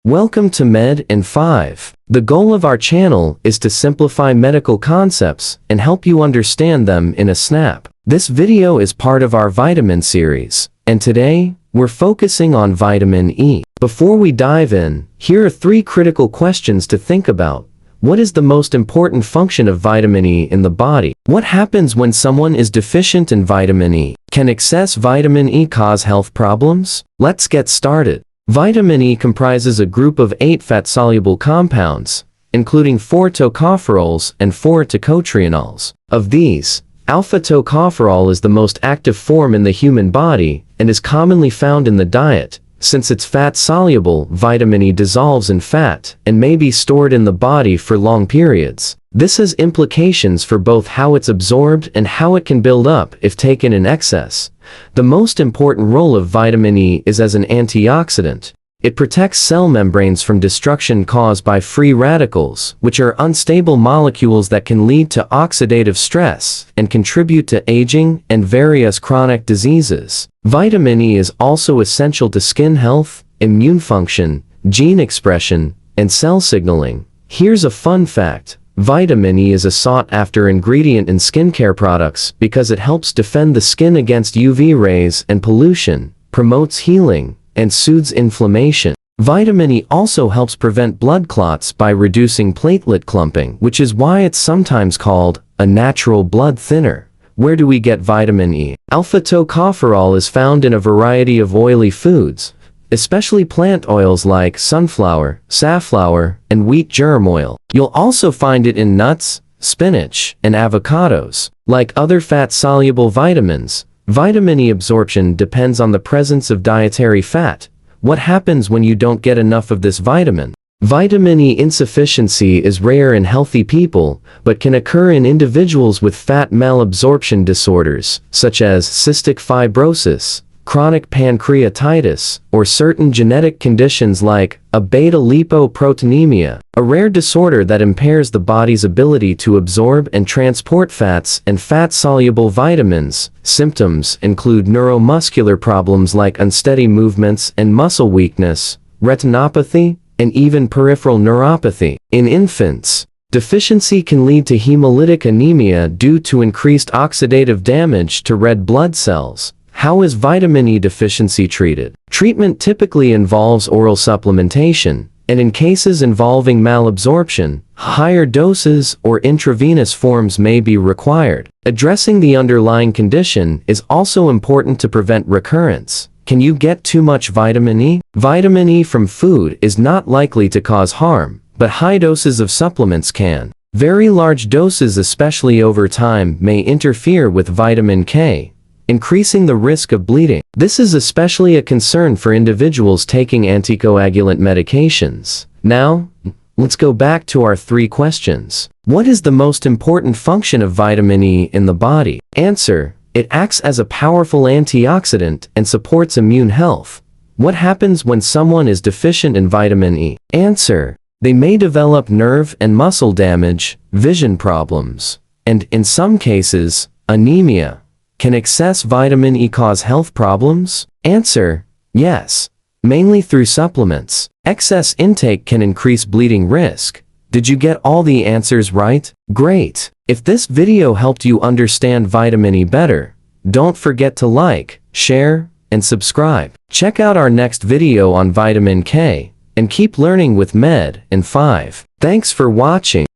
Welcome to Med in 5. The goal of our channel is to simplify medical concepts and help you understand them in a snap. This video is part of our vitamin series, and today, we're focusing on vitamin E. Before we dive in, here are 3 critical questions to think about. What is the most important function of vitamin E in the body? What happens when someone is deficient in vitamin E? Can excess vitamin E cause health problems? Let's get started. Vitamin E comprises a group of 8 fat-soluble compounds, including 4 tocopherols and 4 tocotrienols. Of these, alpha-tocopherol is the most active form in the human body and is commonly found in the diet. Since it's fat-soluble, vitamin E dissolves in fat and may be stored in the body for long periods. This has implications for both how it's absorbed and how it can build up if taken in excess. The most important role of vitamin E is as an antioxidant. It protects cell membranes from destruction caused by free radicals, which are unstable molecules that can lead to oxidative stress and contribute to aging and various chronic diseases. Vitamin E is also essential to skin health, immune function, gene expression, and cell signaling. Here's a fun fact. Vitamin E is a sought-after ingredient in skincare products because it helps defend the skin against UV rays and pollution, promotes healing, and soothes inflammation. Vitamin E also helps prevent blood clots by reducing platelet clumping, which is why it's sometimes called a natural blood thinner. Where do we get vitamin E? Alpha-tocopherol is found in a variety of oily foods, especially plant oils like sunflower, safflower, and wheat germ oil. You'll also find it in nuts, spinach, and avocados. Like other fat-soluble vitamins, vitamin E absorption depends on the presence of dietary fat. What happens when you don't get enough of this vitamin? Vitamin E insufficiency is rare in healthy people, but can occur in individuals with fat malabsorption disorders, such as cystic fibrosis, chronic pancreatitis, or certain genetic conditions like a beta-lipoproteinemia, a rare disorder that impairs the body's ability to absorb and transport fats and fat-soluble vitamins. Symptoms include neuromuscular problems like unsteady movements and muscle weakness, retinopathy, and even peripheral neuropathy. In infants, deficiency can lead to hemolytic anemia due to increased oxidative damage to red blood cells. How is vitamin E deficiency treated? Treatment typically involves oral supplementation, and in cases involving malabsorption, higher doses or intravenous forms may be required. Addressing the underlying condition is also important to prevent recurrence. Can you get too much vitamin E? Vitamin E from food is not likely to cause harm, but high doses of supplements can. Very large doses, especially over time, may interfere with vitamin K, increasing the risk of bleeding. This is especially a concern for individuals taking anticoagulant medications. Now, let's go back to our 3 questions. What is the most important function of vitamin E in the body? Answer: it acts as a powerful antioxidant and supports immune health. What happens when someone is deficient in vitamin E? Answer: they may develop nerve and muscle damage, vision problems, and, in some cases, anemia. Can excess vitamin E cause health problems? Answer: yes, mainly through supplements. Excess intake can increase bleeding risk. Did you get all the answers right? Great! If this video helped you understand vitamin E better, don't forget to like, share, and subscribe. Check out our next video on vitamin K, and keep learning with Med in 5. Thanks for watching.